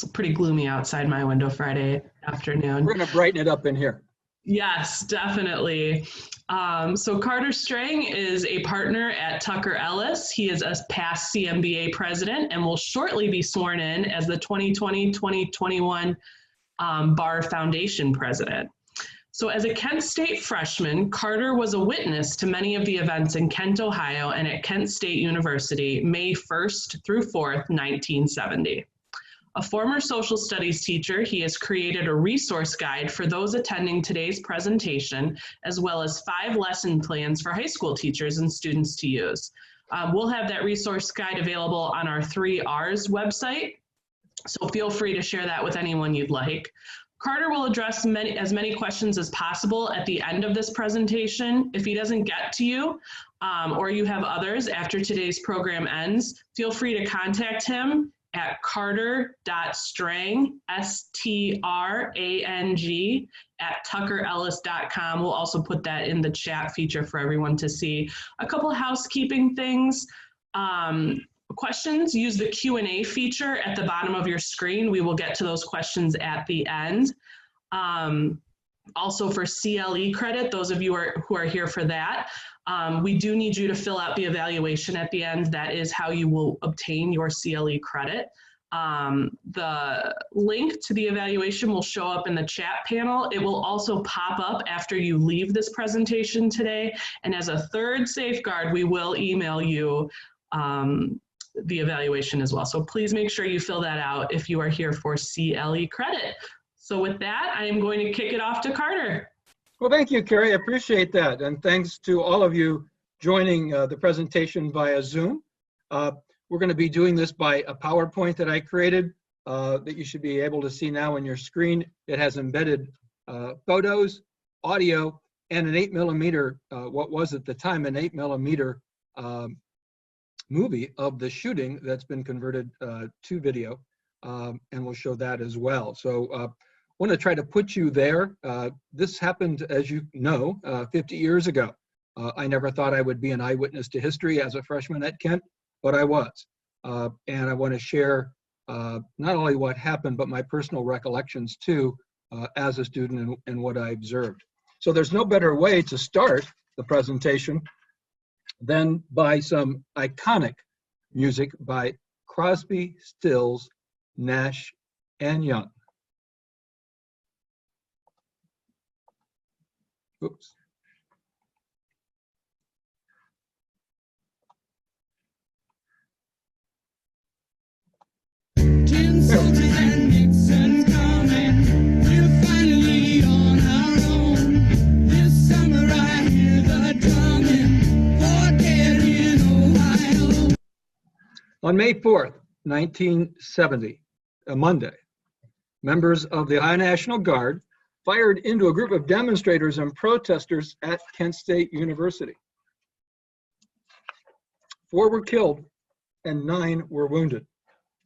looks pretty gloomy outside my window Friday afternoon. We're going to brighten it up in here. Yes, definitely. So Carter Strang is a partner at Tucker Ellis. He is a past CMBA president and will shortly be sworn in as the 2020-2021 Bar Foundation president. So as a Kent State freshman, Carter was a witness to many of the events in Kent, Ohio, and at Kent State University, May 1st through 4th, 1970. A former social studies teacher, he has created a resource guide for those attending today's presentation, as well as 5 lesson plans for high school teachers and students to use. We'll have that resource guide available on our 3Rs website, so feel free to share that with anyone you'd like. Carter will address as many questions as possible at the end of this presentation. If he doesn't get to you, or you have others after today's program ends, feel free to contact him at carter.strang, S-T-R-A-N-G, @tuckerellis.com. We'll also put that in the chat feature for everyone to see. A couple of housekeeping things. Questions, use the Q&A feature at the bottom of your screen. We will get to those questions at the end. Also for CLE credit, those of you who are here for that, we do need you to fill out the evaluation at the end. That is how you will obtain your CLE credit. The link to the evaluation will show up in the chat panel. It will also pop up after you leave this presentation today. And as a third safeguard, we will email you the evaluation as well. So please make sure you fill that out if you are here for CLE credit. So with that, I am going to kick it off to Carter. Well, thank you, Carrie. I appreciate that. And thanks to all of you joining the presentation via Zoom. We're going to be doing this by a PowerPoint that I created that you should be able to see now on your screen. It has embedded photos, audio, and an 8mm, what was at the time an 8mm movie of the shooting that's been converted to video, and we'll show that as well. So I want to try to put you there. This happened, as you know, 50 years ago. I never thought I would be an eyewitness to history as a freshman at Kent, but I was. And I want to share not only what happened, but my personal recollections too, as a student and what I observed. So there's no better way to start the presentation than by some iconic music by Crosby, Stills, Nash, and Young. Oops. Jim Soldiers and Nixon's coming. We're finally on our own. This summer I hear the drumming. Forget in Ohio. On May 4th, 1970, a Monday, members of the Ohio National Guard fired into a group of demonstrators and protesters at Kent State University. 4 were killed and 9 were wounded.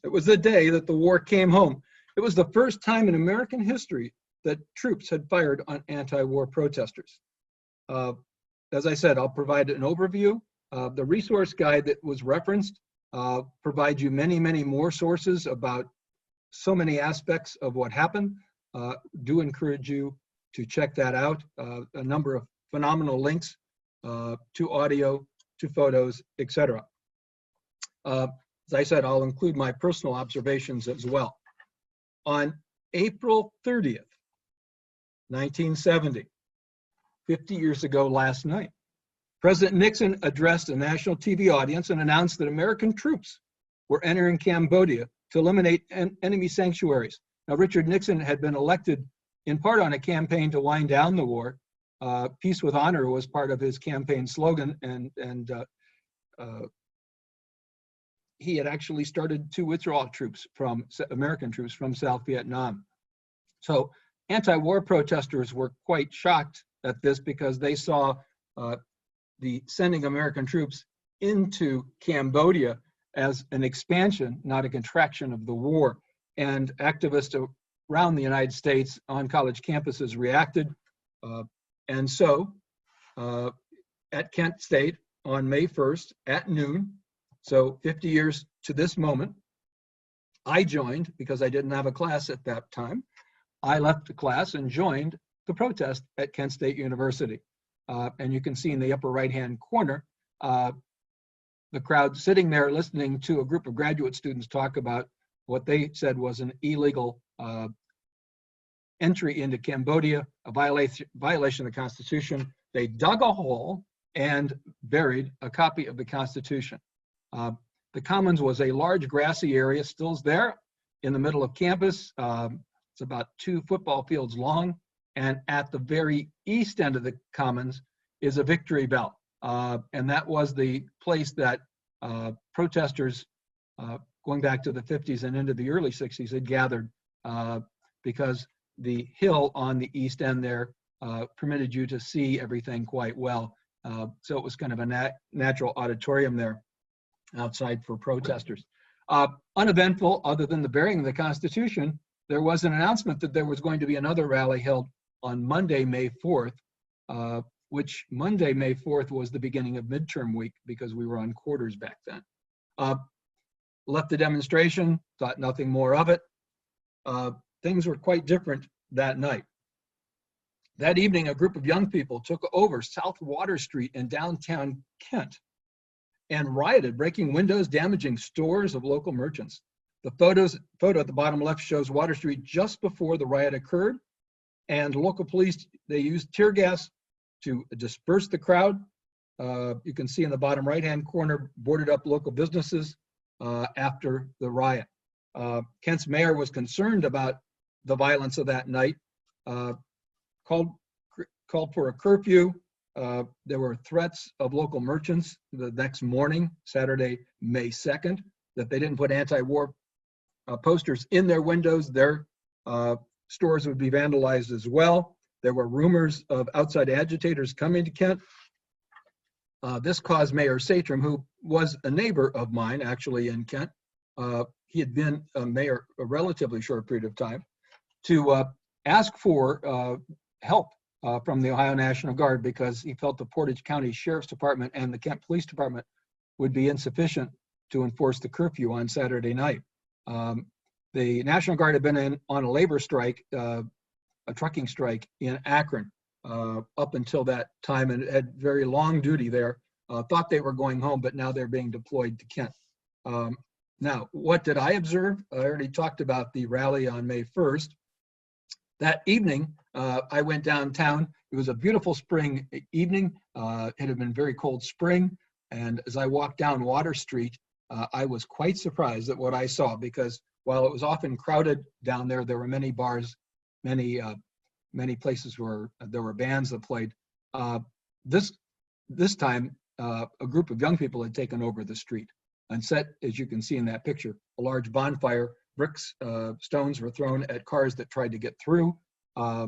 It was the day that the war came home. It was the first time in American history that troops had fired on anti-war protesters. As I said, I'll provide an overview. The resource guide that was referenced provides you many, many more sources about so many aspects of what happened. Do encourage you to check that out. A number of phenomenal links to audio, to photos, etc. As I said, I'll include my personal observations as well. On April 30th, 1970, 50 years ago last night, President Nixon addressed a national TV audience and announced that American troops were entering Cambodia to eliminate enemy sanctuaries. Now, Richard Nixon had been elected in part on a campaign to wind down the war. Peace with honor was part of his campaign slogan, and he had actually started to withdraw troops from American troops from South Vietnam. So anti-war protesters were quite shocked at this because they saw the sending American troops into Cambodia as an expansion, not a contraction of the war. And activists around the United States on college campuses reacted. And so at Kent State on May 1st at noon, so 50 years to this moment, I joined because I didn't have a class at that time. I left the class and joined the protest at Kent State University. And you can see in the upper right-hand corner, the crowd sitting there listening to a group of graduate students talk about what they said was an illegal entry into Cambodia, a violation of the Constitution. They dug a hole and buried a copy of the Constitution. The Commons was a large grassy area, still's there in the middle of campus. It's about 2 football fields long. And at the very east end of the Commons is a Victory Bell. And that was the place that protesters going back to the 50s and into the early 60s had gathered because the hill on the east end there permitted you to see everything quite well. So it was kind of a natural auditorium there outside for protesters. Uneventful, other than the burying of the Constitution, there was an announcement that there was going to be another rally held on Monday, May 4th, which Monday, May 4th was the beginning of midterm week because we were on quarters back then. Left the demonstration, thought nothing more of it. Things were quite different that night. That evening, a group of young people took over South Water Street in downtown Kent and rioted, breaking windows, damaging stores of local merchants. The photo at the bottom left shows Water Street just before the riot occurred, and local police, they used tear gas to disperse the crowd. You can see in the bottom right-hand corner, boarded up local businesses after the riot. Kent's mayor was concerned about the violence of that night, called for a curfew. There were threats of local merchants the next morning, Saturday, May 2nd, that they didn't put anti-war posters in their windows. Their stores would be vandalized as well. There were rumors of outside agitators coming to Kent. This caused Mayor Satram, who was a neighbor of mine actually in Kent, he had been a mayor a relatively short period of time, to ask for help from the Ohio National Guard because he felt the Portage County Sheriff's Department and the Kent Police Department would be insufficient to enforce the curfew on Saturday night. The National Guard had been on a labor strike, a trucking strike in Akron up until that time and had very long duty there. Thought they were going home, but now they're being deployed to Kent. Now, what did I observe? I already talked about the rally on May 1st. That evening, I went downtown. It was a beautiful spring evening. It had been very cold spring. And as I walked down Water Street, I was quite surprised at what I saw because while it was often crowded down there, there were many bars, many places where there were bands that played. This time, a group of young people had taken over the street and set, as you can see in that picture, a large bonfire. Bricks, stones were thrown at cars that tried to get through. I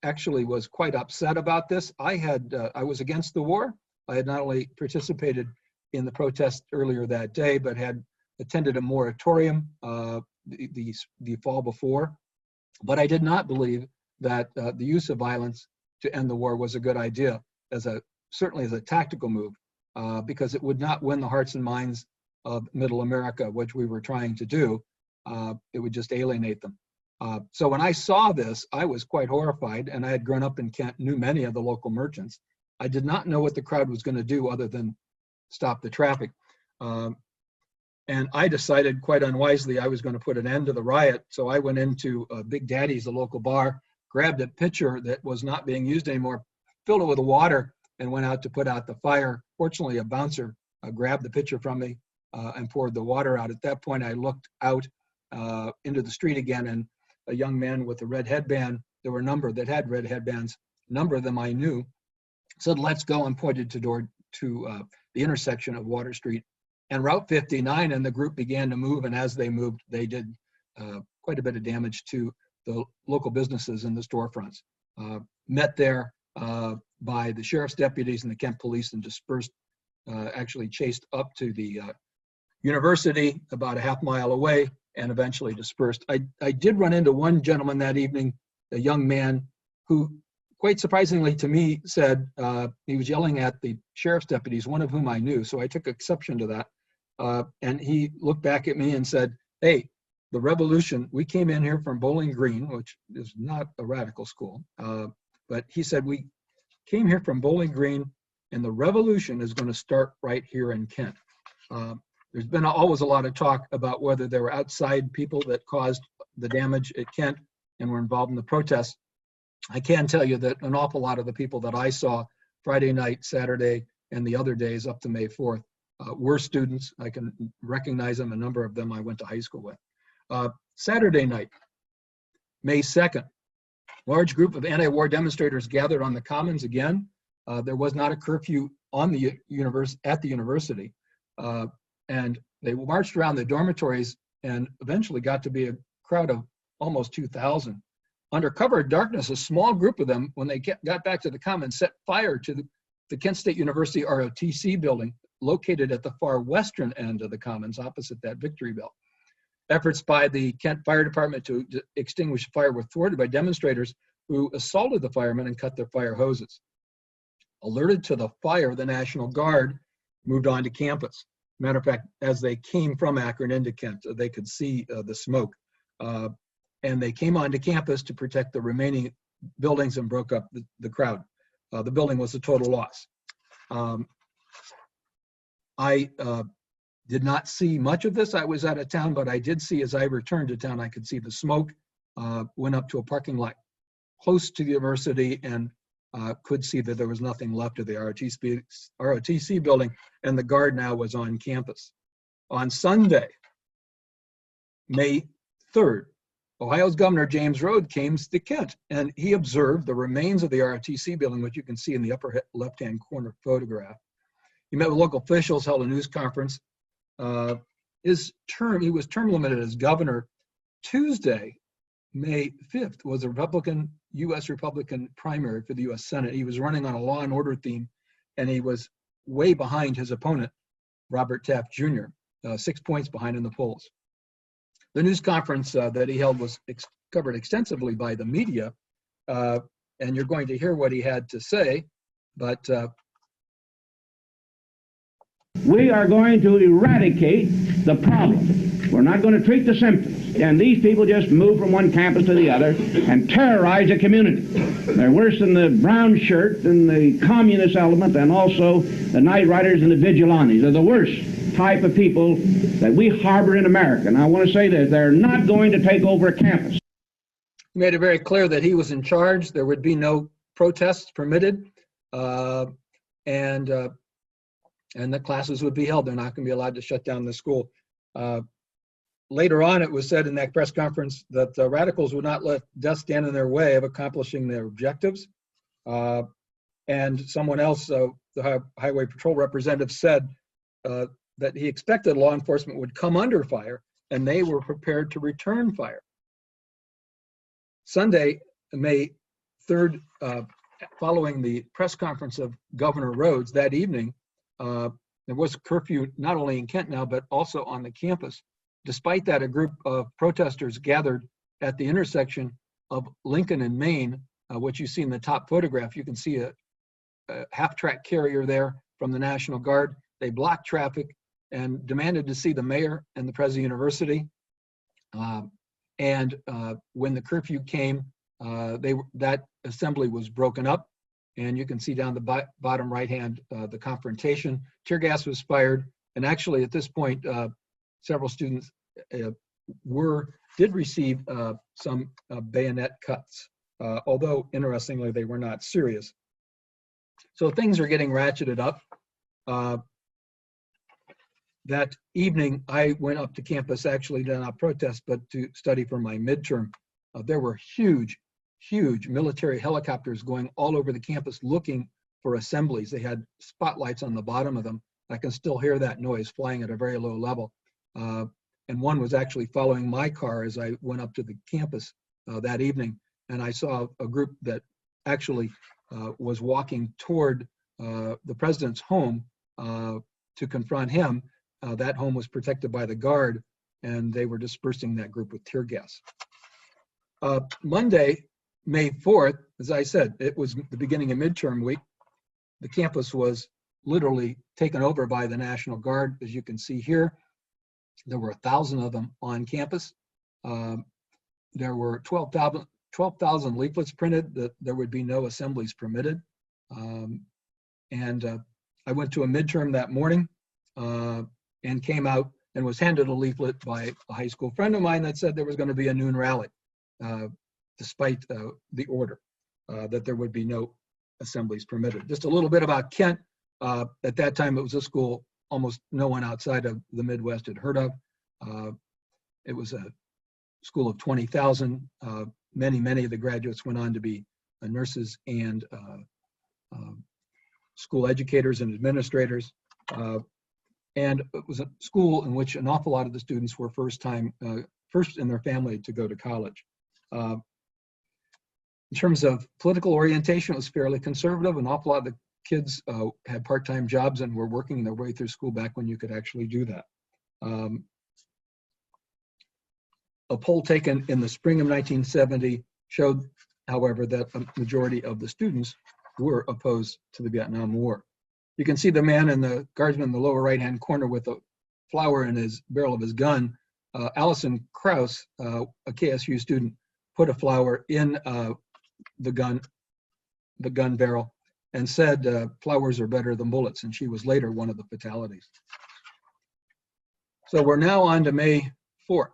actually was quite upset about this. I was against the war. I had not only participated in the protest earlier that day, but had attended a moratorium the fall before. But I did not believe that the use of violence to end the war was a good idea, certainly as a tactical move, because it would not win the hearts and minds of Middle America, which we were trying to do. It would just alienate them. So when I saw this, I was quite horrified, and I had grown up in Kent, knew many of the local merchants. I did not know what the crowd was going to do other than stop the traffic. And I decided quite unwisely I was going to put an end to the riot. So I went into Big Daddy's, a local bar, grabbed a pitcher that was not being used anymore, filled it with water, and went out to put out the fire. Fortunately, a bouncer grabbed the pitcher from me and poured the water out. At that point, I looked out into the street again, and a young man with a red headband, there were a number that had red headbands, a number of them I knew, said, "Let's go," and pointed to the intersection of Water Street and Route 59, and the group began to move, and as they moved, they did quite a bit of damage to the local businesses and the storefronts. Met there by the sheriff's deputies and the Kent police and dispersed, actually chased up to the university about a half mile away and eventually dispersed. I did run into one gentleman that evening, a young man who, quite surprisingly to me, said he was yelling at the sheriff's deputies, one of whom I knew, so I took exception to that. And he looked back at me and said, hey, the revolution, we came in here from Bowling Green, which is not a radical school. But he said, we came here from Bowling Green, and the revolution is going to start right here in Kent. There's been always a lot of talk about whether there were outside people that caused the damage at Kent and were involved in the protests. I can tell you that an awful lot of the people that I saw Friday night, Saturday, and the other days up to May 4th were students. I can recognize them. A number of them I went to high school with. Saturday night, May 2nd, large group of anti-war demonstrators gathered on the Commons again. There was not a curfew on the at the university. And they marched around the dormitories and eventually got to be a crowd of almost 2,000. Under cover of darkness, a small group of them, when they got back to the Commons, set fire to the Kent State University ROTC building located at the far western end of the Commons opposite that Victory Bell. Efforts by the Kent Fire Department to extinguish fire were thwarted by demonstrators who assaulted the firemen and cut their fire hoses. Alerted to the fire, the National Guard moved on to campus. Matter of fact, as they came from Akron into Kent, they could see the smoke. And they came onto campus to protect the remaining buildings and broke up the crowd. The building was a total loss. I did not see much of this. I was out of town, but I did see, as I returned to town, I could see the smoke. Went up to a parking lot close to the university and could see that there was nothing left of the ROTC building, and the guard now was on campus. On Sunday, May 3rd, Ohio's Governor James Rhodes came to Kent, and he observed the remains of the ROTC building, which you can see in the upper left-hand corner photograph. He met with local officials, held a news conference. He was term limited as governor. Tuesday, May 5th, was a U.S. Republican primary for the U.S. Senate. He was running on a law and order theme, and he was way behind his opponent, Robert Taft Jr., 6 points behind in the polls. The news conference that he held was covered extensively by the media, and you're going to hear what he had to say, but we are going to eradicate the problem. We're not going to treat the symptoms. And these people just move from one campus to the other and terrorize the community. They're worse than the brown shirt and the communist element, and also the night riders and the vigilantes. They're the worst type of people that we harbor in America. And I want to say that they're not going to take over a campus. He made it very clear that he was in charge. There would be no protests permitted, and the classes would be held. They're not going to be allowed to shut down the school. Later on, it was said in that press conference that the radicals would not let death stand in their way of accomplishing their objectives. And someone else, the Highway Patrol representative, said that he expected law enforcement would come under fire, and they were prepared to return fire. Sunday, May 3rd, following the press conference of Governor Rhodes that evening, there was a curfew not only in Kent now, but also on the campus. Despite that, a group of protesters gathered at the intersection of Lincoln and Main, which you see in the top photograph. You can see a half-track carrier there from the National Guard. They blocked traffic and demanded to see the mayor and the president of the university. When the curfew came, that assembly was broken up. And you can see down the bottom right-hand, the confrontation. Tear gas was fired. And actually, at this point, several students did receive some bayonet cuts, although interestingly they were not serious. So things are getting ratcheted up. That evening, I went up to campus, actually to not protest, but to study for my midterm. There were huge military helicopters going all over the campus looking for assemblies. They had spotlights on the bottom of them. I can still hear that noise flying at a very low level. And one was actually following my car as I went up to the campus that evening. And I saw a group that actually was walking toward the president's home to confront him. That home was protected by the guard, and they were dispersing that group with tear gas. Monday, May 4th, as I said, it was the beginning of midterm week. The campus was literally taken over by the National Guard. As you can see here, there were 1,000 of them on campus. There were 12,000 leaflets printed that there would be no assemblies permitted. I went to a midterm that morning and came out and was handed a leaflet by a high school friend of mine that said there was going to be a noon rally, despite the order that there would be no assemblies permitted. Just a little bit about Kent. At that time, it was a school almost no one outside of the Midwest had heard of. It was a school of 20,000. Many of the graduates went on to be nurses and school educators and administrators. And it was a school in which an awful lot of the students were first in their family to go to college. In terms of political orientation, it was fairly conservative. An awful lot of the kids had part-time jobs and were working their way through school back when you could actually do that. A poll taken in the spring of 1970 showed, however, that a majority of the students were opposed to the Vietnam War. You can see the man in the guardsman in the lower right-hand corner with a flower in his barrel of his gun. Allison Krauss, a KSU student, put a flower in the gun barrel and said, flowers are better than bullets, and she was later one of the fatalities. So we're now on to May 4th,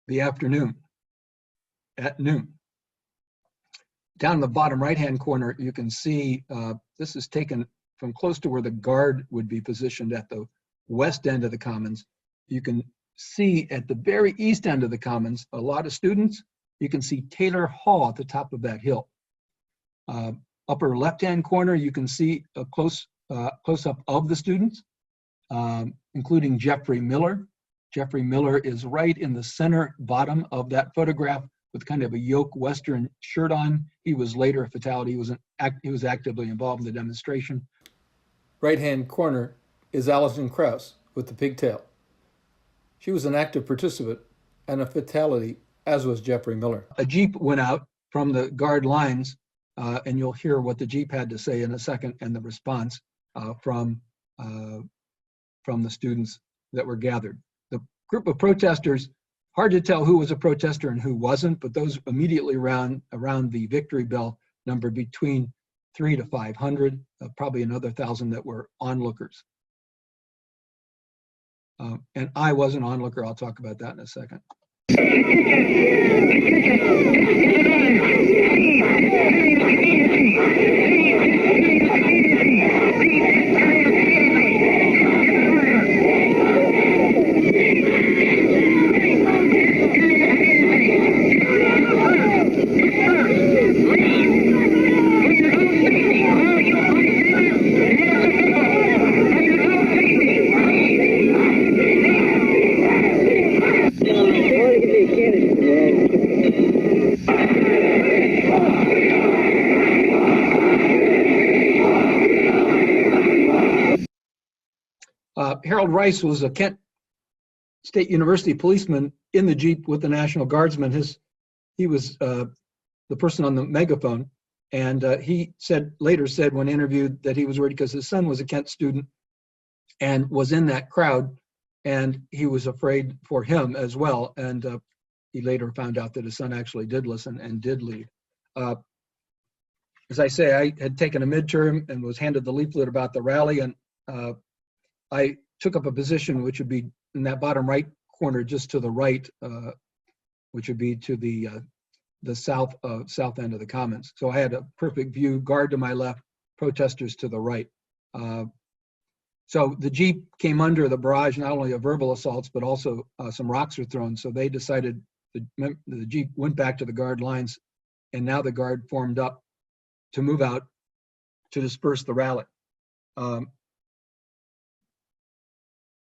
the afternoon, at noon. Down in the bottom right-hand corner, you can see this is taken from close to where the guard would be positioned at the west end of the Commons. You can see at the very east end of the Commons a lot of students. You can see Taylor Hall at the top of that hill. Upper left-hand corner, you can see a close-up of the students, including Jeffrey Miller. Jeffrey Miller is right in the center bottom of that photograph with kind of a yoke Western shirt on. He was later a fatality. He was actively involved in the demonstration. Right-hand corner is Allison Krauss with the pigtail. She was an active participant and a fatality, as was Jeffrey Miller. A Jeep went out from the guard lines, and you'll hear what the Jeep had to say in a second and the response from the students that were gathered. The group of protesters, hard to tell who was a protester and who wasn't, but those immediately around the Victory Bell numbered between 300 to 500, probably another 1,000 that were onlookers. And I was an onlooker. I'll talk about that in a second. Harold Rice was a Kent State University policeman in the Jeep with the National Guardsman. He was the person on the megaphone, and he later said when interviewed that he was worried because his son was a Kent student and was in that crowd, and he was afraid for him as well. And he later found out that his son actually did listen and did lead. As I say, I had taken a midterm and was handed the leaflet about the rally, and I took up a position which would be in that bottom right corner, just to the right, which would be to the south end of the Commons. So I had a perfect view, guard to my left, protesters to the right. So the Jeep came under the barrage, not only of verbal assaults, but also some rocks were thrown. So they decided, the Jeep went back to the guard lines, and now the guard formed up to move out to disperse the rally.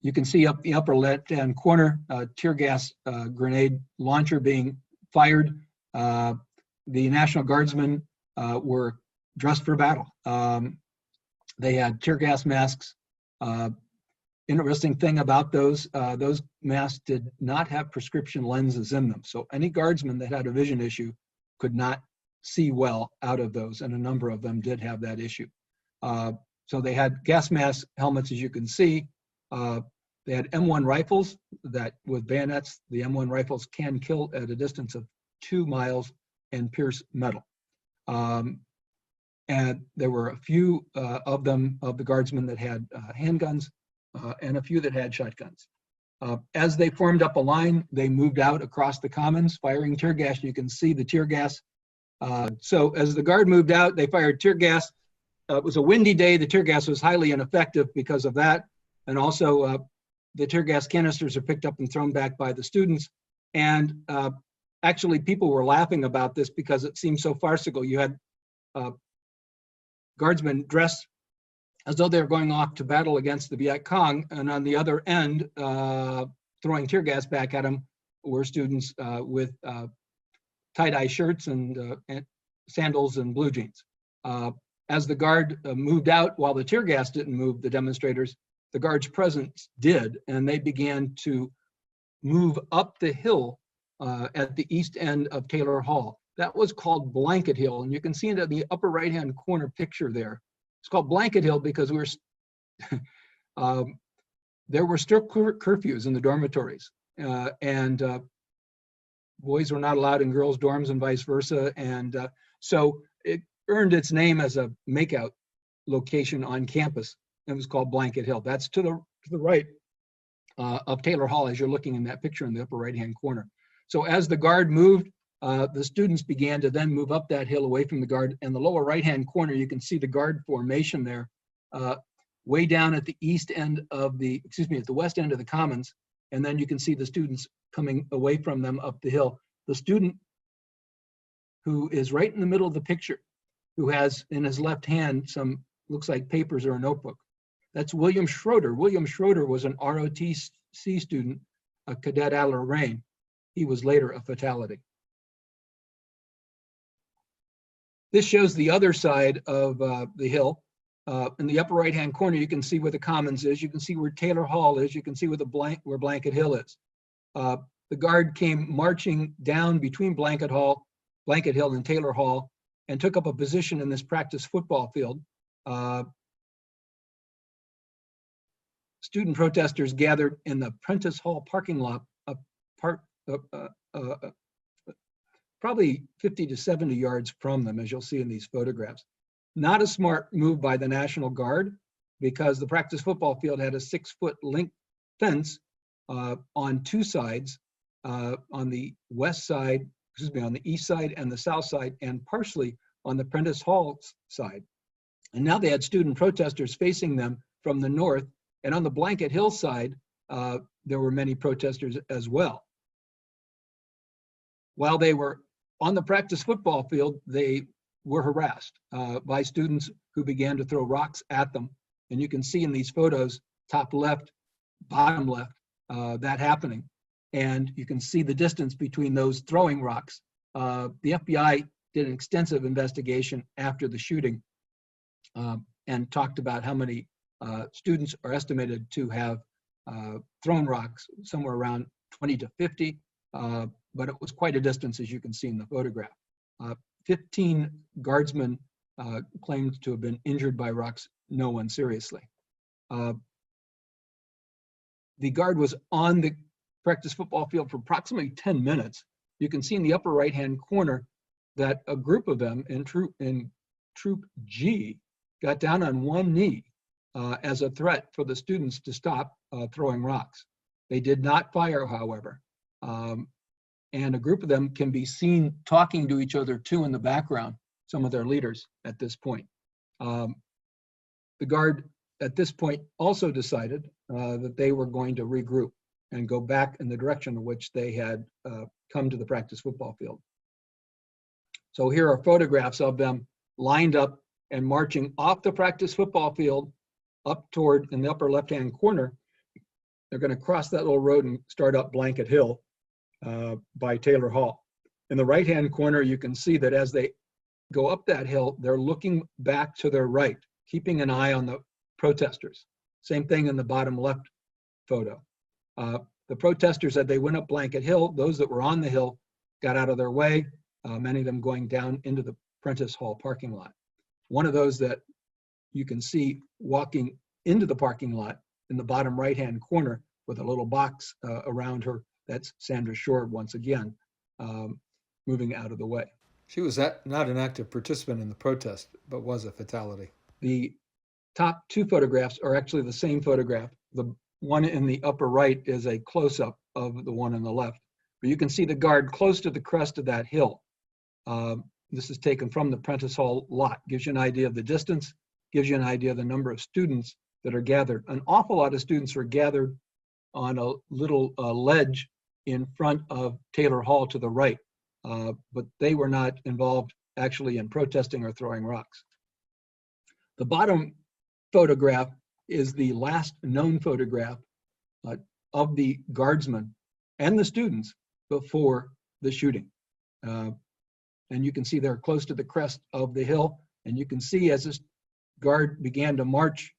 You can see up the upper left-hand corner, tear gas grenade launcher being fired. The National Guardsmen were dressed for battle. They had tear gas masks. Interesting thing about those masks did not have prescription lenses in them. So any guardsman that had a vision issue could not see well out of those, and a number of them did have that issue. So they had gas mask helmets, as you can see. They had M1 rifles that with bayonets, the M1 rifles can kill at a distance of 2 miles and pierce metal. And there were a few of them, of the guardsmen, that had handguns and a few that had shotguns. As they formed up a line, they moved out across the commons, firing tear gas. You can see the tear gas. So as the guard moved out, they fired tear gas. It was a windy day. The tear gas was highly ineffective because of that. And also the tear gas canisters are picked up and thrown back by the students. And actually people were laughing about this because it seemed so farcical. You had guardsmen dressed as though they were going off to battle against the Viet Cong, and on the other end, throwing tear gas back at them, were students with tie-dye shirts and sandals and blue jeans. As the guard moved out, while the tear gas didn't move the demonstrators, the guard's presence did, and they began to move up the hill at the east end of Taylor Hall. That was called Blanket Hill, and you can see it in the upper right-hand corner picture there. It's called Blanket Hill because we were there were strict curfews in the dormitories, and boys were not allowed in girls' dorms and vice versa, and so it earned its name as a makeout location on campus. It was called Blanket Hill. That's to the right of Taylor Hall as you're looking in that picture in the upper right-hand corner. So as the guard moved, the students began to then move up that hill away from the guard. In the lower right-hand corner, you can see the guard formation there, way down at the east end of the, at the west end of the commons. And then you can see the students coming away from them up the hill. The student who is right in the middle of the picture, who has in his left hand some, looks like papers or a notebook, that's William Schroeder. William Schroeder was an ROTC student, a cadet at Lorraine. He was later a fatality. This shows the other side of the hill. In the upper right-hand corner, you can see where the Commons is. You can see where Taylor Hall is. You can see where where Blanket Hill is. The guard came marching down between Blanket Hill and Taylor Hall and took up a position in this practice football field. Student protesters gathered in the Prentice Hall parking lot, probably 50 to 70 yards from them, as you'll see in these photographs. Not a smart move by the National Guard, because the practice football field had a 6-foot link fence on two sides, on the west side, on the east side and the south side, and partially on the Prentice Hall side. And now they had student protesters facing them from the north, and on the Blanket Hill side, there were many protesters as well. While they were on the practice football field, they were harassed by students who began to throw rocks at them. And you can see in these photos, top left, bottom left, that happening. And you can see the distance between those throwing rocks. The FBI did an extensive investigation after the shooting and talked about how many students are estimated to have thrown rocks, somewhere around 20 to 50. But it was quite a distance, as you can see in the photograph. 15 guardsmen claimed to have been injured by rocks, no one seriously. The guard was on the practice football field for approximately 10 minutes. You can see in the upper right-hand corner that a group of them in Troop G got down on one knee as a threat for the students to stop throwing rocks. They did not fire, however. And a group of them can be seen talking to each other too in the background, some of their leaders at this point. The guard at this point also decided that they were going to regroup and go back in the direction in which they had come to the practice football field. So here are photographs of them lined up and marching off the practice football field up toward, in the upper left-hand corner. They're going to cross that little road and start up Blanket Hill by Taylor Hall. In the right-hand corner, you can see that as they go up that hill, they're looking back to their right, keeping an eye on the protesters. Same thing in the bottom left photo. The protesters, as they went up Blanket Hill, those that were on the hill got out of their way, many of them going down into the Prentice Hall parking lot. One of those that you can see walking into the parking lot in the bottom right-hand corner with a little box around her. That's Sandra Shore once again, moving out of the way. She was not an active participant in the protest, but was a fatality. The top two photographs are actually the same photograph. The one in the upper right is a close-up of the one on the left. But you can see the guard close to the crest of that hill. This is taken from the Prentice Hall lot. Gives you an idea of the distance, gives you an idea of the number of students that are gathered. An awful lot of students are gathered on a little ledge in front of Taylor Hall to the right, but they were not involved actually in protesting or throwing rocks. The bottom photograph is the last known photograph of the guardsmen and the students before the shooting. And you can see they're close to the crest of the hill, and you can see as this guard began to march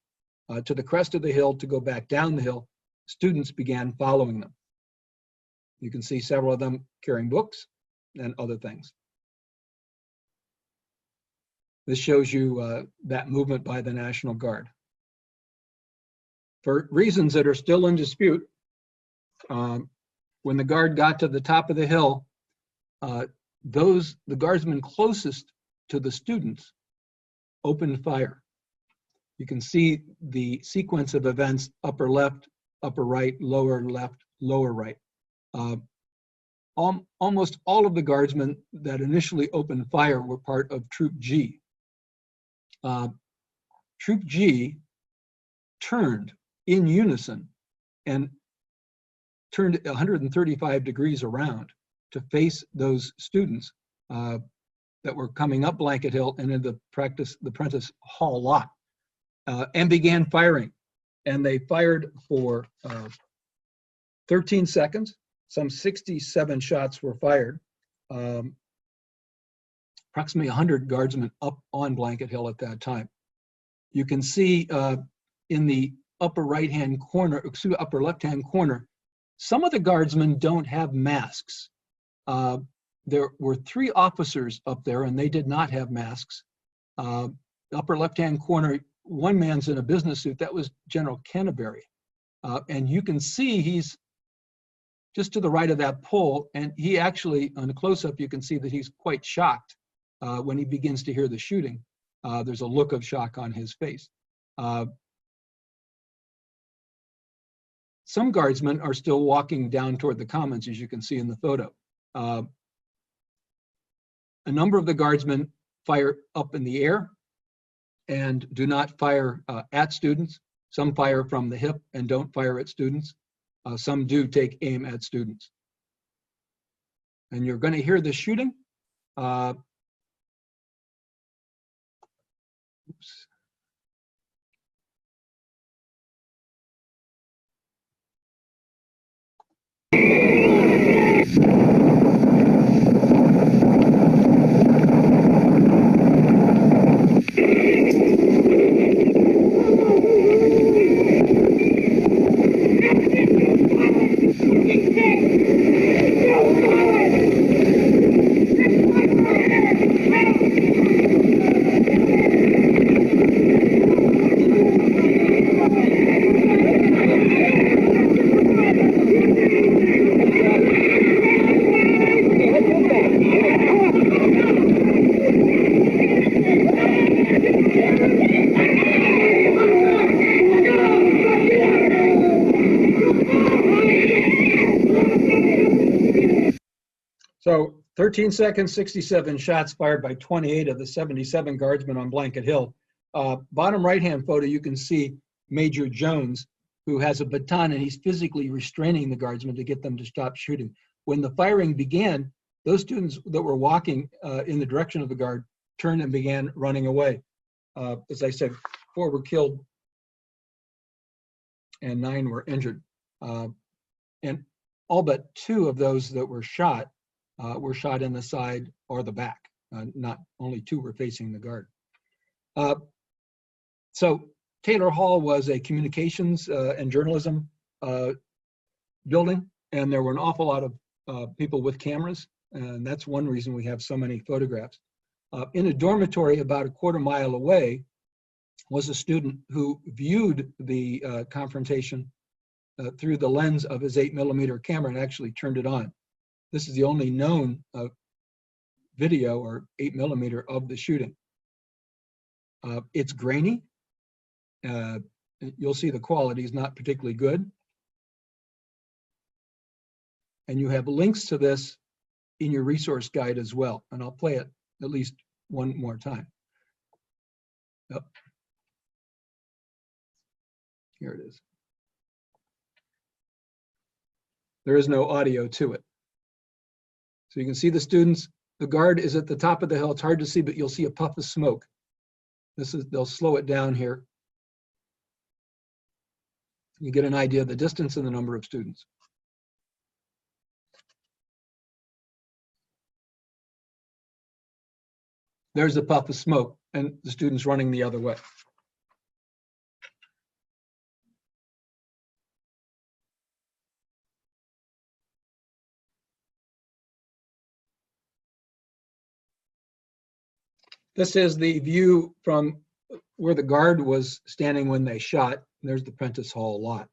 to the crest of the hill to go back down the hill, students began following them. You can see several of them carrying books and other things. This shows you that movement by the National Guard. For reasons that are still in dispute, when the guard got to the top of the hill, the guardsmen closest to the students opened fire. You can see the sequence of events: upper left, upper right, lower left, lower right. Almost all of the guardsmen that initially opened fire were part of Troop G. Troop G turned in unison and turned 135 degrees around to face those students that were coming up Blanket Hill and in the Prentice Hall lot, and began firing. And they fired for 13 seconds. Some 67 shots were fired. Approximately 100 guardsmen up on Blanket Hill at that time. You can see in the upper right-hand corner, upper left-hand corner, some of the guardsmen don't have masks. There were 3 officers up there, and they did not have masks. Upper left-hand corner, one man's in a business suit. That was General Canterbury. And you can see he's just to the right of that pole, and he actually, on a close-up, you can see that he's quite shocked when he begins to hear the shooting. There's a look of shock on his face. Some guardsmen are still walking down toward the commons, as you can see in the photo. A number of the guardsmen fire up in the air and do not fire at students. Some fire from the hip and don't fire at students. Some do take aim at students. And you're going to hear the shooting. Oops. So 13 seconds, 67 shots fired by 28 of the 77 guardsmen on Blanket Hill. Bottom right-hand photo, you can see Major Jones, who has a baton, and he's physically restraining the guardsmen to get them to stop shooting. When the firing began, those students that were walking in the direction of the guard turned and began running away. As I said, 4 were killed and 9 were injured. And all but 2 of those that were shot in the side or the back. Not only 2 were facing the guard. So Taylor Hall was a communications and journalism building, and there were an awful lot of people with cameras, and that's one reason we have so many photographs. In a dormitory about a quarter mile away, was a student who viewed the confrontation through the lens of his 8mm camera and actually turned it on. This is the only known video or 8mm of the shooting. It's grainy. You'll see the quality is not particularly good. And you have links to this in your resource guide as well. And I'll play it at least one more time. Yep. Here it is. There is no audio to it. So you can see the students. The guard is at the top of the hill. It's hard to see, but you'll see a puff of smoke. They'll slow it down here. You get an idea of the distance and the number of students. There's a puff of smoke and the students running the other way. This is the view from where the guard was standing when they shot. There's the Prentice Hall lot.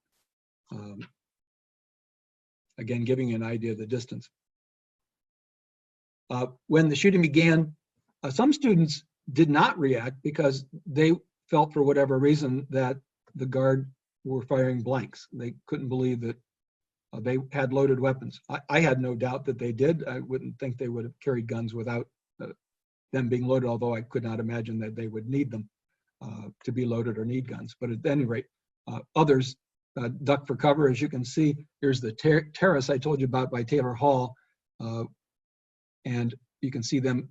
Again, giving you an idea of the distance. When the shooting began, some students did not react because they felt for whatever reason that the guard were firing blanks. They couldn't believe that they had loaded weapons. I had no doubt that they did. I wouldn't think they would have carried guns without them being loaded, although I could not imagine that they would need them to be loaded or need guns. But at any rate, others ducked for cover. As you can see, here's the terrace I told you about by Taylor Hall. And you can see them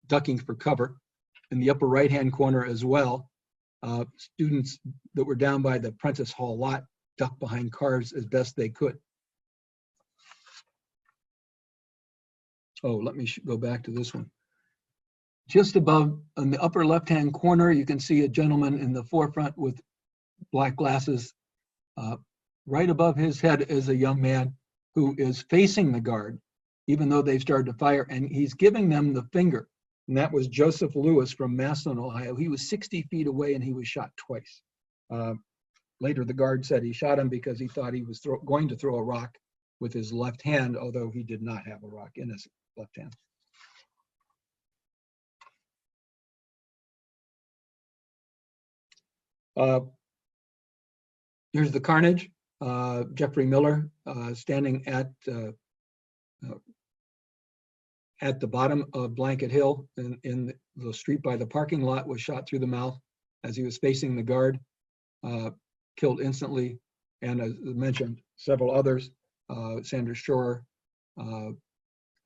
ducking for cover. In the upper right-hand corner as well, students that were down by the Prentice Hall lot ducked behind cars as best they could. Oh, let me go back to this one. Just above, in the upper left-hand corner, you can see a gentleman in the forefront with black glasses. Right above his head is a young man who is facing the guard, even though they've started to fire, and he's giving them the finger. And that was Joseph Lewis from Massillon, Ohio. He was 60 feet away and he was shot twice. Later, the guard said he shot him because he thought he was going to throw a rock with his left hand, although he did not have a rock in his left hand. Here's the carnage. Jeffrey Miller standing at the bottom of Blanket Hill in the street by the parking lot, was shot through the mouth as he was facing the guard, killed instantly. And as I mentioned, several others, Sandra Shore,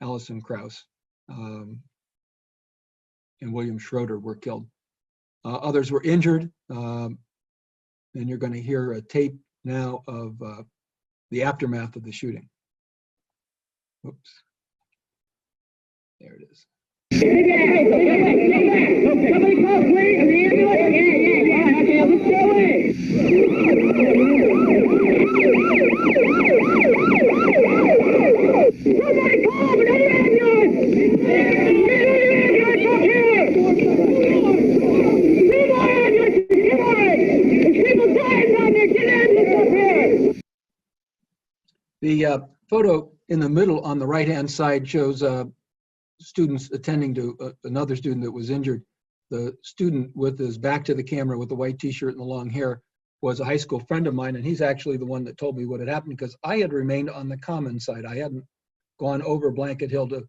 Allison Krause, and William Schroeder were killed. Others were injured. And you're going to hear a tape now of the aftermath of the shooting. Oops. There it is. Somebody call, please. Let's go away. Somebody call, but another ambulance. Up here. Two more ambulances. Come on. There's people dying down there. Get ambulances up here. The photo in the middle on the right-hand side shows students attending to another student that was injured. The student with his back to the camera with the white t-shirt and the long hair was a high school friend of mine, and he's actually the one that told me what had happened, because I had remained on the common side. I hadn't gone over Blanket Hill to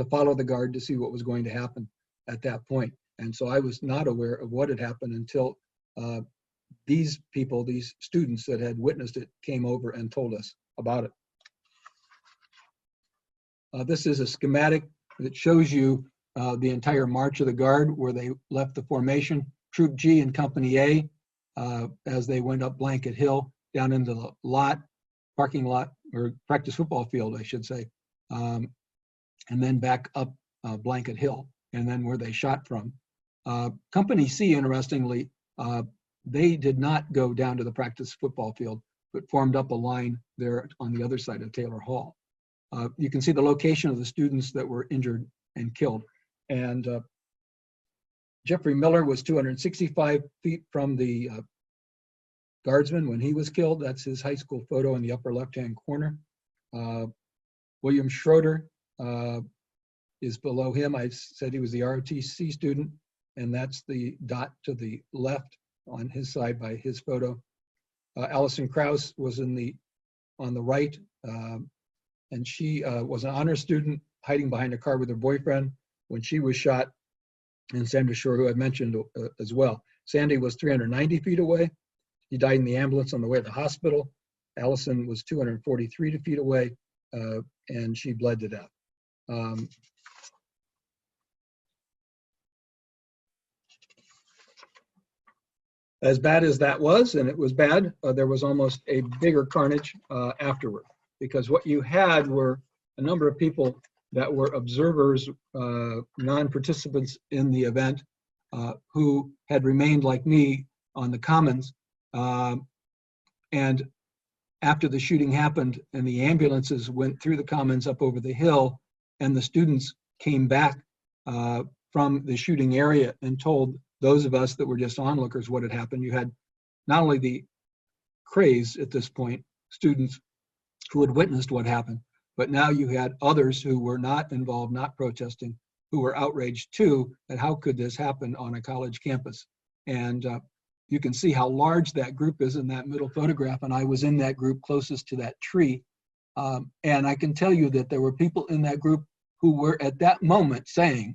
follow the guard to see what was going to happen at that point. And so I was not aware of what had happened until these people, these students that had witnessed it, came over and told us about it. This is a schematic that shows you the entire march of the guard, where they left the formation. Troop G and Company A, as they went up Blanket Hill, down into the lot, parking lot, or practice football field, I should say, and then back up Blanket Hill, and then where they shot from. Company C, interestingly, they did not go down to the practice football field, but formed up a line there on the other side of Taylor Hall. You can see the location of the students that were injured and killed. And Jeffrey Miller was 265 feet from the guardsman when he was killed. That's his high school photo in the upper left-hand corner. William Schroeder is below him. I said he was the ROTC student, and that's the dot to the left on his side by his photo. Allison Krause was on the right, and she was an honor student hiding behind a car with her boyfriend when she was shot. And Sandra Shore, who I mentioned as well. Sandy was 390 feet away. He died in the ambulance on the way to the hospital. Allison was 243 feet away, and she bled to death. As bad as that was, and it was bad, there was almost a bigger carnage afterward, because what you had were a number of people that were observers, non-participants in the event, who had remained like me on the commons. And after the shooting happened and the ambulances went through the commons up over the hill, and the students came back from the shooting area and told those of us that were just onlookers what had happened, you had not only the craze at this point, students who had witnessed what happened, but now you had others who were not involved, not protesting, who were outraged too, at how could this happen on a college campus. And you can see how large that group is in that middle photograph, and I was in that group closest to that tree. And I can tell you that there were people in that group who were at that moment saying,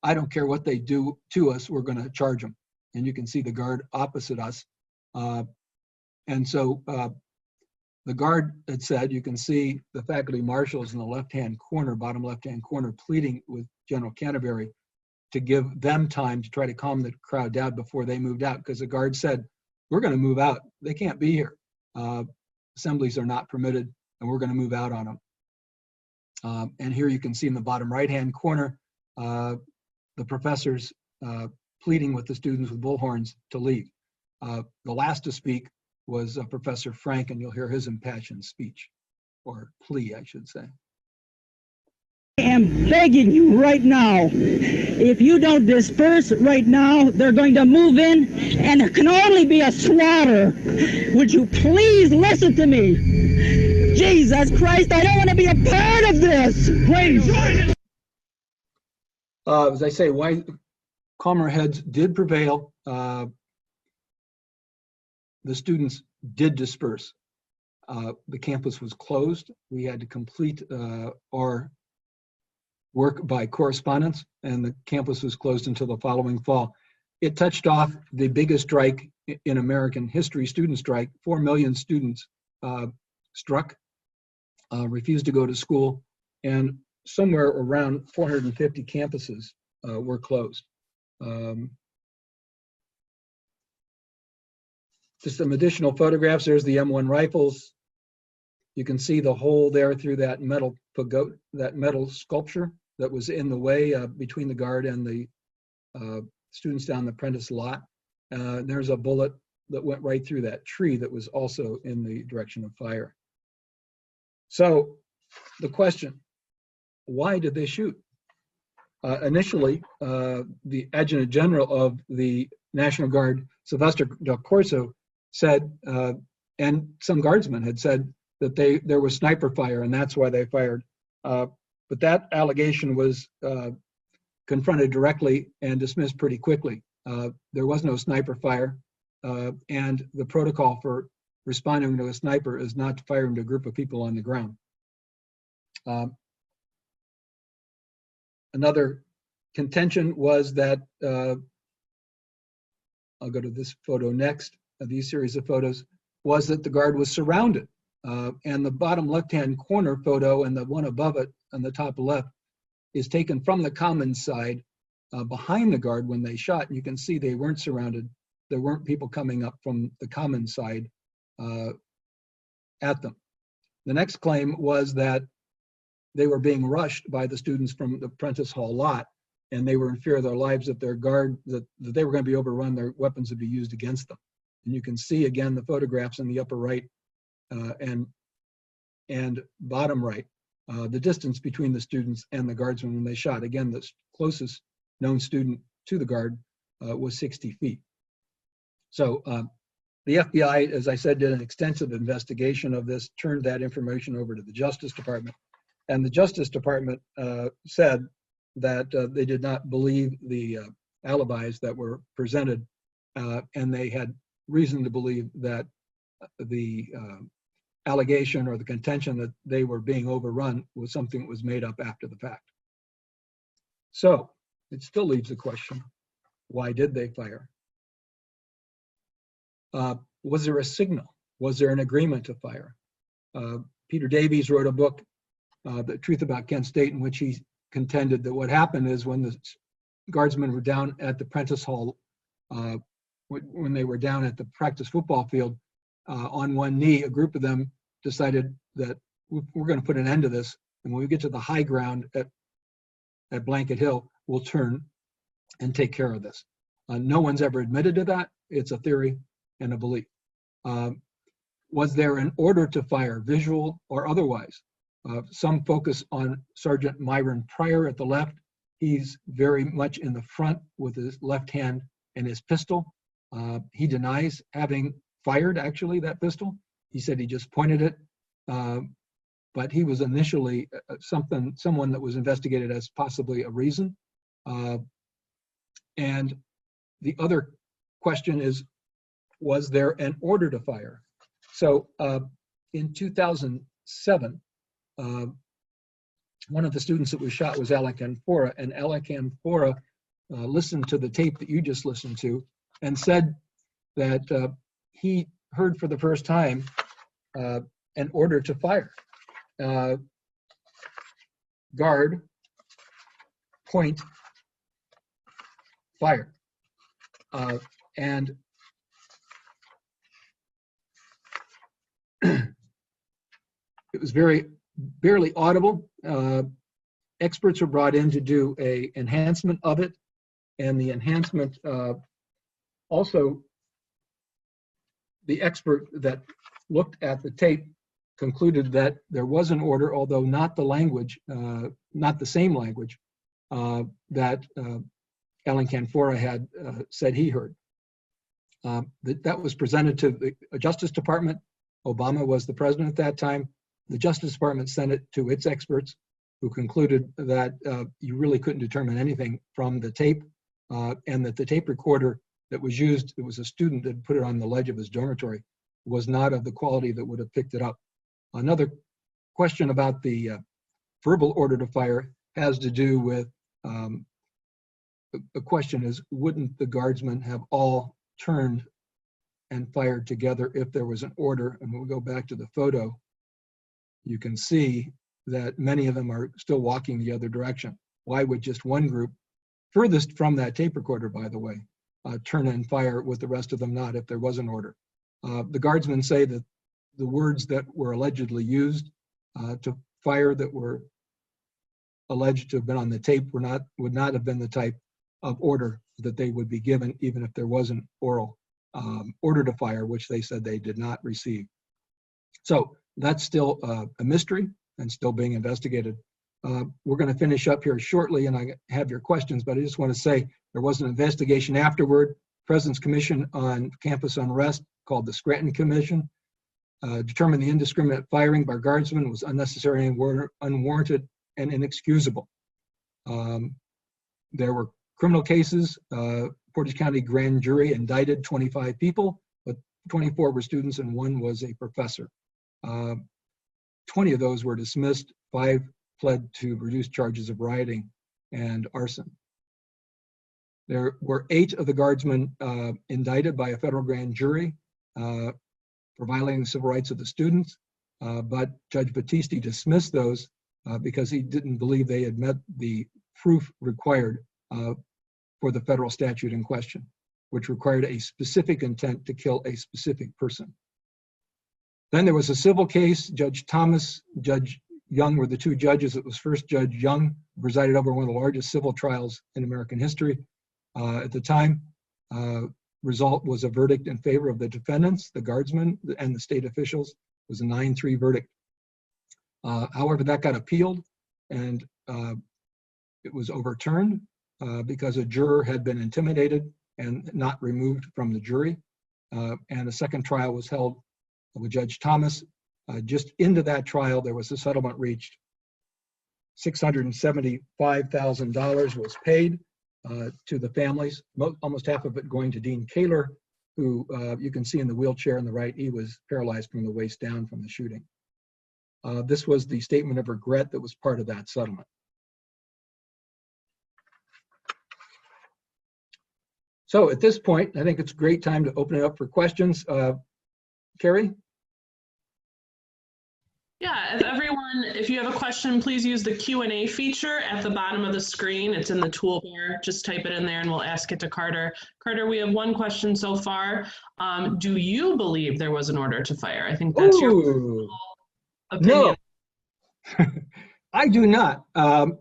I don't care what they do to us, we're gonna charge them. And you can see the guard opposite us. And so the guard had said, you can see the faculty marshals in the left-hand corner, bottom left-hand corner, pleading with General Canterbury to give them time to try to calm the crowd down before they moved out, because the guard said, we're gonna move out, they can't be here. Assemblies are not permitted, and we're gonna move out on them. And here you can see in the bottom right-hand corner, the professors pleading with the students with bullhorns to leave. The last to speak was Professor Frank, and you'll hear his impassioned speech, or plea, I should say. I am begging you right now, if you don't disperse right now, they're going to move in, and it can only be a slaughter. Would you please listen to me? Jesus Christ, I don't want to be a part of this. Please. As I say, why calmer heads did prevail. The students did disperse. The campus was closed. We had to complete our work by correspondence, and the campus was closed until the following fall. It touched off the biggest strike in American history, student strike. 4 million students struck, refused to go to school, and somewhere around 450 campuses were closed. Just some additional photographs. There's the M1 rifles. You can see the hole there through that metal pagoda, that metal sculpture that was in the way between the guard and the students down the Prentice lot. There's a bullet that went right through that tree that was also in the direction of fire. So the why did they shoot? Initially, the Adjutant General of the National Guard, Sylvester Del Corso, said, and some guardsmen had said, that there was sniper fire and that's why they fired. But that allegation was confronted directly and dismissed pretty quickly. There was no sniper fire, and the protocol for responding to a sniper is not to fire into a group of people on the ground. Another contention was that, I'll go to this photo next, these series of photos, was that the guard was surrounded. And the bottom left-hand corner photo and the one above it on the top left is taken from the commons side behind the guard when they shot. And you can see they weren't surrounded. There weren't people coming up from the commons side at them. The next claim was that they were being rushed by the students from the Prentice Hall lot, and they were in fear of their lives, that their guard, that they were going to be overrun, their weapons would be used against them. And you can see again the photographs in the upper right and bottom right, the distance between the students and the guardsmen when they shot. Again, the closest known student to the guard was 60 feet. So the FBI, as I said, did an extensive investigation of this, turned that information over to the Justice Department. And the Justice Department said that they did not believe the alibis that were presented, and they had reason to believe that the allegation or the contention that they were being overrun was something that was made up after the fact. So it still leaves the question, why did they fire? Was there a signal? Was there an agreement to fire? Peter Davies wrote a book, The Truth About Kent State, in which he contended that what happened is when the guardsmen were down at the Prentice Hall, when they were down at the practice football field on one knee, a group of them decided that we're going to put an end to this. And when we get to the high ground at Blanket Hill, we'll turn and take care of this. No one's ever admitted to that. It's a theory and a belief. Was there an order to fire, visual or otherwise? Some focus on Sergeant Myron Pryor at the left. He's very much in the front with his left hand and his pistol. He denies having fired, actually, that pistol. He said he just pointed it, but he was initially someone that was investigated as possibly a reason. And the other question is, was there an order to fire? So in 2007, one of the students that was shot was Alec Anfora, and Alec Anfora listened to the tape that you just listened to and said that he heard for the first time an order to fire. Guard, point, fire. And it was barely audible. Experts were brought in to do an enhancement of it, and the enhancement also, the expert that looked at the tape concluded that there was an order, although not the language, not the same language that Alan Canfora had said he heard. That was presented to the Justice Department. Obama was the president at that time. The Justice Department sent it to its experts, who concluded that you really couldn't determine anything from the tape, and that the tape recorder that was used, it was a student that put it on the ledge of his dormitory, was not of the quality that would have picked it up. Another question about the verbal order to fire has to do with, the question is, wouldn't the guardsmen have all turned and fired together if there was an order? And we'll go back to the photo. You can see that many of them are still walking the other direction. Why would just one group, furthest from that tape recorder, by the way, turn and fire with the rest of them not if there was an order? The guardsmen say that the words that were allegedly used to fire, that were alleged to have been on the tape, would not have been the type of order that they would be given, even if there was an oral order to fire, which they said they did not receive. So that's still a mystery and still being investigated. We're going to finish up here shortly, and I have your questions, but I just want to say there was an investigation afterward. President's Commission on Campus Unrest, called the Scranton Commission, determined the indiscriminate firing by guardsmen was unnecessary and unwarranted and inexcusable. There were criminal cases. Portage County grand jury indicted 25 people, but 24 were students and 1 was a professor. 20 of those were dismissed. 5 pled to reduced charges of rioting and arson. There were 8 of the guardsmen indicted by a federal grand jury for violating the civil rights of the students, but Judge Battisti dismissed those because he didn't believe they had met the proof required for the federal statute in question, which required a specific intent to kill a specific person. Then there was a civil case. Judge Thomas, Judge Young were the 2 judges. It was first Judge Young, who presided over one of the largest civil trials in American history at the time. Result was a verdict in favor of the defendants, the guardsmen, and the state officials. It was a 9-3 verdict. However, that got appealed, and it was overturned. because a juror had been intimidated and not removed from the jury. And a second trial was held with Judge Thomas. Just into that trial, there was a settlement reached. $675,000 was paid to the families, almost half of it going to Dean Kaler, who you can see in the wheelchair on the right. He was paralyzed from the waist down from the shooting. This was the statement of regret that was part of that settlement. So at this point, I think it's a great time to open it up for questions. Carrie? Yeah, if you have a question, please use the Q&A feature at the bottom of the screen. It's in the toolbar. Just type it in there and we'll ask it to Carter. Carter, we have one question so far. Do you believe there was an order to fire? I think that's your opinion. No, I do not. And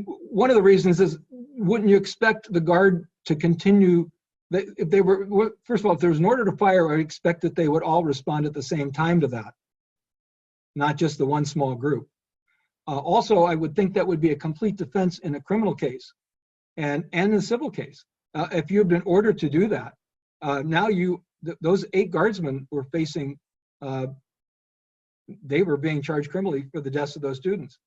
one of the reasons is, wouldn't you expect the guard to continue? If they were, first of all, if there was an order to fire, I expect that they would all respond at the same time to that, not just the one small group. Also, I would think that would be a complete defense in a criminal case and in a civil case. If you had been ordered to do that, now those 8 guardsmen were facing, they were being charged criminally for the deaths of those students.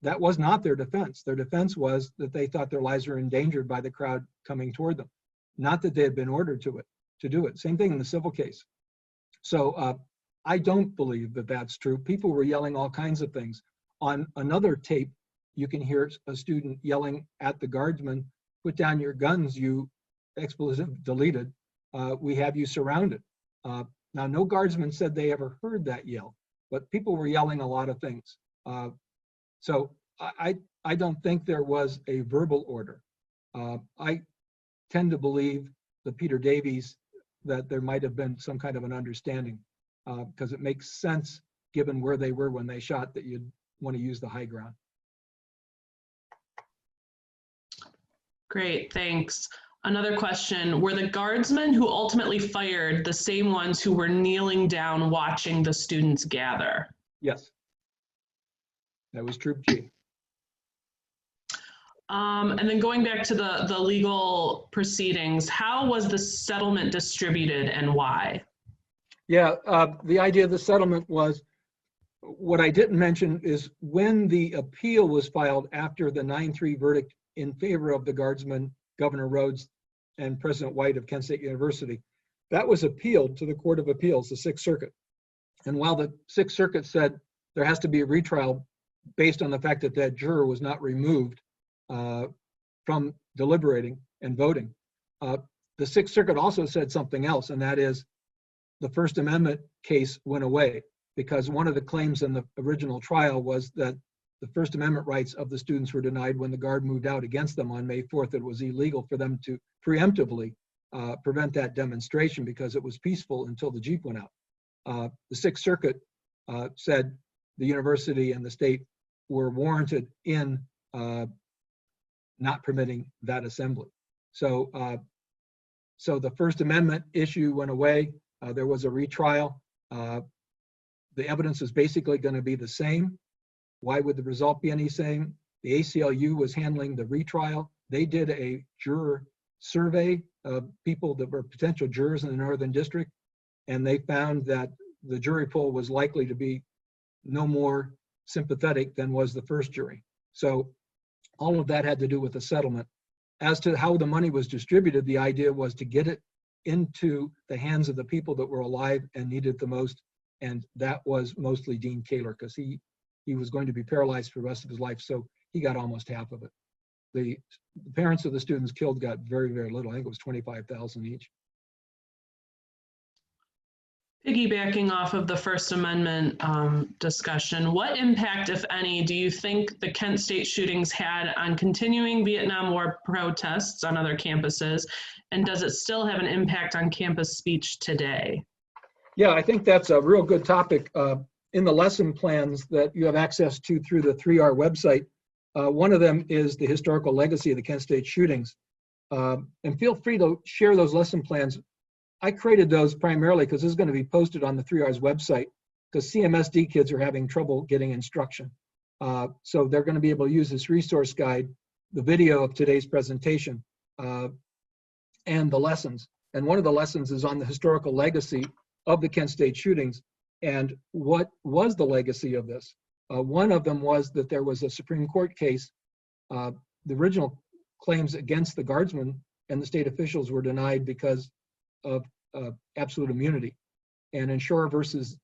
That was not their defense. Their defense was that they thought their lives were endangered by the crowd coming toward them, not that they had been ordered to do it. Same thing in the civil case. So I don't believe that that's true. People were yelling all kinds of things. On another tape, you can hear a student yelling at the guardsman, "Put down your guns, you expletive deleted. We have you surrounded." Now, no guardsman said they ever heard that yell, but people were yelling a lot of things. So I don't think there was a verbal order. I tend to believe the Peter Davies that there might have been some kind of an understanding, because it makes sense given where they were when they shot that you'd want to use the high ground. Great, thanks. Another question, were the guardsmen who ultimately fired the same ones who were kneeling down watching the students gather? Yes. That was Troop G. And then going back to the legal proceedings, how was the settlement distributed and why? Yeah, the idea of the settlement was, what I didn't mention is when the appeal was filed after the 9-3 verdict in favor of the guardsmen, Governor Rhodes and President White of Kent State University, that was appealed to the Court of Appeals, the Sixth Circuit. And while the Sixth Circuit said there has to be a retrial based on the fact that that juror was not removed from deliberating and voting, the Sixth Circuit also said something else, and that is the First Amendment case went away, because one of the claims in the original trial was that the First Amendment rights of the students were denied when the guard moved out against them on May 4th. It was illegal for them to preemptively prevent that demonstration because it was peaceful until the Jeep went out. The Sixth Circuit said the university and the state were warranted in not permitting that assembly. So the First Amendment issue went away. There was a retrial. The evidence is basically going to be the same. Why would the result be any same? The ACLU was handling the retrial. They did a juror survey of people that were potential jurors in the Northern District, and they found that the jury pool was likely to be no more sympathetic than was the first jury. So all of that had to do with the settlement. As to how the money was distributed, the idea was to get it into the hands of the people that were alive and needed it the most, and that was mostly Dean Kaler, because he was going to be paralyzed for the rest of his life, so he got almost half of it. The parents of the students killed got very, very little. I think it was $25,000 each. Piggybacking off of the First Amendment discussion, what impact, if any, do you think the Kent State shootings had on continuing Vietnam War protests on other campuses, and does it still have an impact on campus speech today? Yeah, I think that's a real good topic. In the lesson plans that you have access to through the 3R website, one of them is the historical legacy of the Kent State shootings. And feel free to share those lesson plans. I created those primarily because this is going to be posted on the 3R's website, because CMSD kids are having trouble getting instruction. So they're going to be able to use this resource guide the video of today's presentation and the lessons. And one of the lessons is on the historical legacy of the Kent State shootings and what was the legacy of this. One of them was that there was a Supreme Court case. The original claims against the guardsmen and the state officials were denied because of absolute immunity. And in Shore versus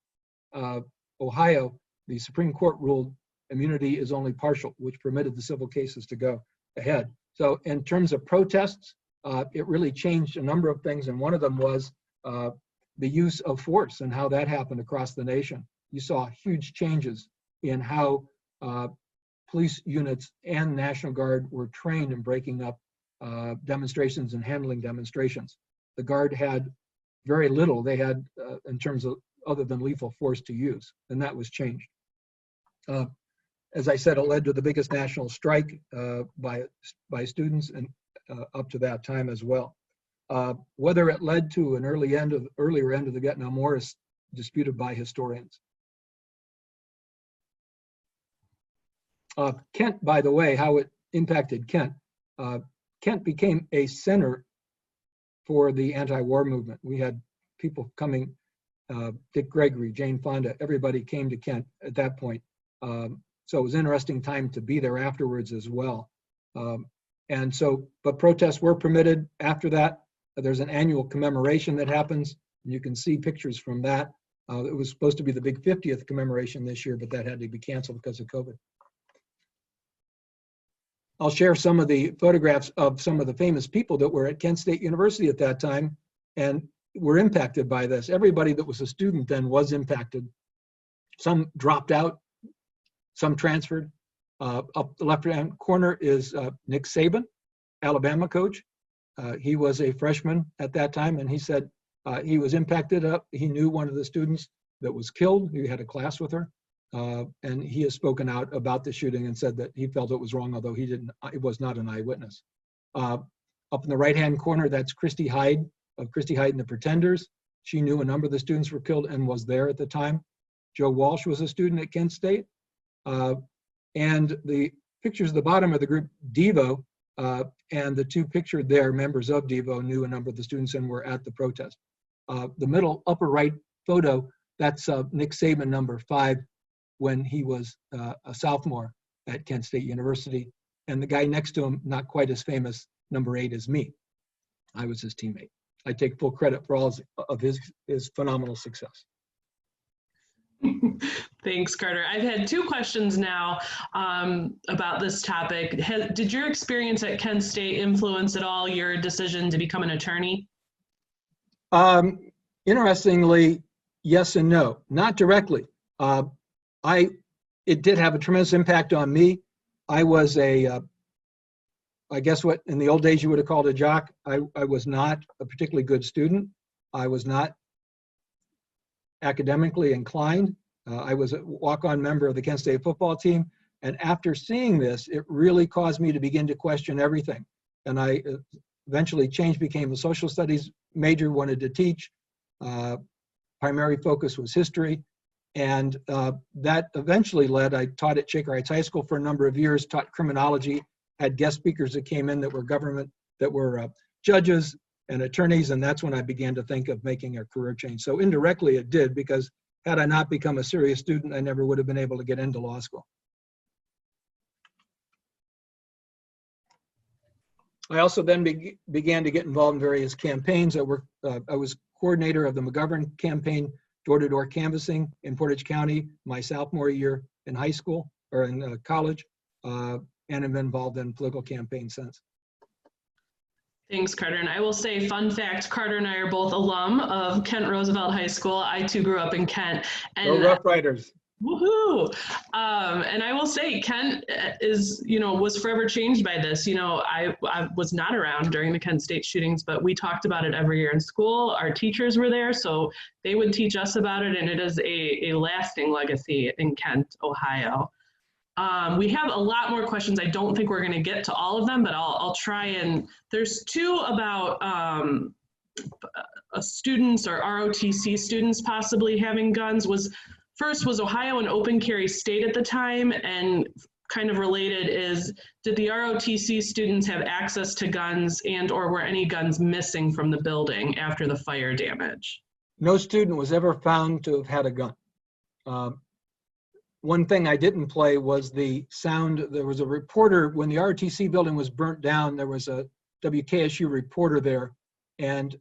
Ohio, the Supreme Court ruled immunity is only partial, which permitted the civil cases to go ahead. So in terms of protests, it really changed a number of things, and one of them was the use of force and how that happened across the nation. You saw huge changes in how police units and National Guard were trained in breaking up demonstrations and handling demonstrations. The Guard had very little they had in terms of other than lethal force to use, and that was changed. As I said, it led to the biggest national strike by students and up to that time as well. Whether it led to an earlier end of the Vietnam War is disputed by historians. Kent, by the way, how it impacted Kent. Kent became a center for the anti-war movement. We had people coming, Dick Gregory, Jane Fonda, everybody came to Kent at that point. So it was an interesting time to be there afterwards as well. But protests were permitted after that. There's an annual commemoration that happens. You can see pictures from that. It was supposed to be the big 50th commemoration this year, but that had to be canceled because of COVID. I'll share some of the photographs of some of the famous people that were at Kent State University at that time and were impacted by this. Everybody that was a student then was impacted. Some dropped out, some transferred. Up the left-hand corner is Nick Saban, Alabama coach. He was a freshman at that time, and he said he was impacted. He knew one of the students that was killed. He had a class with her, and he has spoken out about the shooting and said that he felt it was wrong, although he didn't. It was not an eyewitness. Up in the right-hand corner, that's Christy Hyde of Christy Hyde and the Pretenders. She knew a number of the students were killed and was there at the time. Joe Walsh was a student at Kent State. And the pictures at the bottom of the group Devo, and the two pictured there, members of Devo, knew a number of the students and were at the protest. The middle upper right photo, that's Nick Saban, number 5, when he was a sophomore at Kent State University. And the guy next to him, not quite as famous, number 8 is me. I was his teammate. I take full credit for all of his phenomenal success. Thanks, Carter. I've had 2 questions now about this topic. Did your experience at Kent State influence at all your decision to become an attorney? Interestingly, yes and no. Not directly. It did have a tremendous impact on me. I was I guess what in the old days you would have called a jock. I was not a particularly good student. I was not academically inclined. I was a walk-on member of the Kent State football team. And after seeing this, it really caused me to begin to question everything. And I eventually changed, became a social studies major, wanted to teach. Primary focus was history. And that eventually led, I taught at Shaker Heights High School for a number of years, taught criminology, had guest speakers that came in that were judges and attorneys, and that's when I began to think of making a career change. So indirectly it did, because had I not become a serious student, I never would have been able to get into law school. I also then began to get involved in various campaigns. I was coordinator of the McGovern campaign, door-to-door canvassing in Portage County my sophomore year in high school, or in college, and have been involved in political campaigns since. Thanks, Carter. And I will say, fun fact, Carter and I are both alum of Kent Roosevelt High School. I too grew up in Kent. And Go Rough Riders. Woohoo! And I will say, Kent was forever changed by this. I was not around during the Kent State shootings, but we talked about it every year in school. Our teachers were there, so they would teach us about it, and it is a lasting legacy in Kent, Ohio. We have a lot more questions. I don't think we're going to get to all of them, but I'll try. And there's 2 about students or ROTC students possibly having guns. First, was Ohio an open carry state at the time? And kind of related is, did the ROTC students have access to guns and/or were any guns missing from the building after the fire damage? No student was ever found to have had a gun. One thing I didn't play was the sound. There was a reporter, when the ROTC building was burnt down, there was a WKSU reporter there, and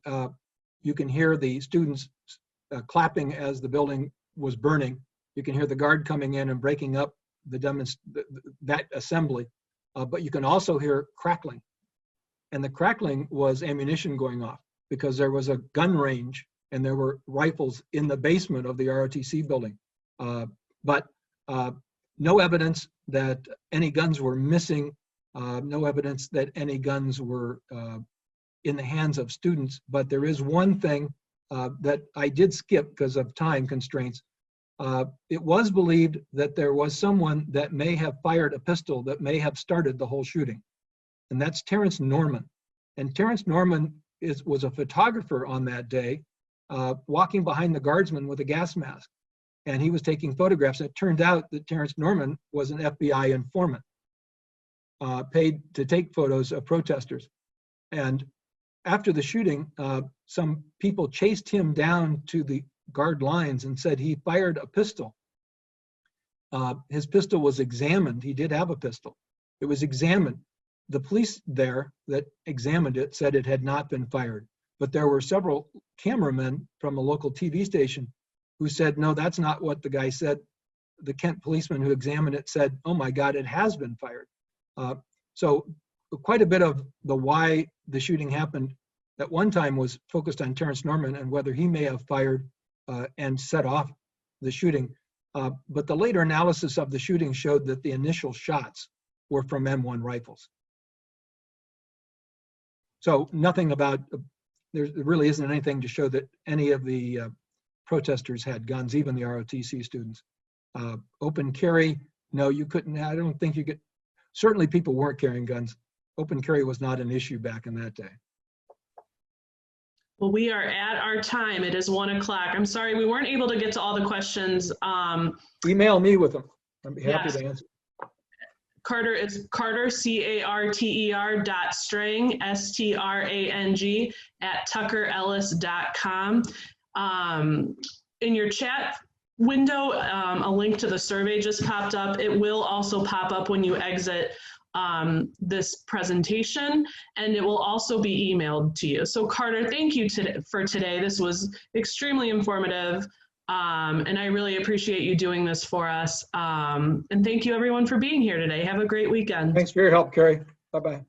you can hear the students clapping as the building was burning. You can hear the guard coming in and breaking up that assembly, but you can also hear crackling. And the crackling was ammunition going off, because there was a gun range and there were rifles in the basement of the ROTC building. But no evidence that any guns were missing, no evidence that any guns were in the hands of students. But there is one thing that I did skip because of time constraints. It was believed that there was someone that may have fired a pistol that may have started the whole shooting, and that's Terrence Norman. And Terrence Norman was a photographer on that day, walking behind the guardsman with a gas mask, and he was taking photographs. And it turned out that Terrence Norman was an FBI informant, paid to take photos of protesters. And after the shooting, some people chased him down to the guard lines and said he fired a pistol. His pistol was examined. He did have a pistol. It was examined. The police there that examined it said it had not been fired. But there were several cameramen from a local TV station who said, no, that's not what the guy said. The Kent policeman who examined it said, oh my God, it has been fired. So quite a bit of the why the shooting happened at one time was focused on Terrence Norman and whether he may have fired and set off the shooting. But the later analysis of the shooting showed that the initial shots were from M1 rifles. So nothing about, there really isn't anything to show that any of the protesters had guns, even the ROTC students. Open carry, no, you couldn't, I don't think you could, certainly people weren't carrying guns. Open carry was not an issue back in that day. Well, we are at our time. It is 1 o'clock. I'm sorry we weren't able to get to all the questions. Email me with them. I'd be happy Yes. to answer. Carter, it's Carter, CARTER .strang, STRANG @tuckerellis.com. In your chat window, a link to the survey just popped up. It will also pop up when you exit this presentation, and it will also be emailed to you. So Carter, thank you for today. This was extremely informative, and I really appreciate you doing this for us. And thank you everyone for being here today. Have a great weekend. Thanks for your help, Carrie. Bye-bye.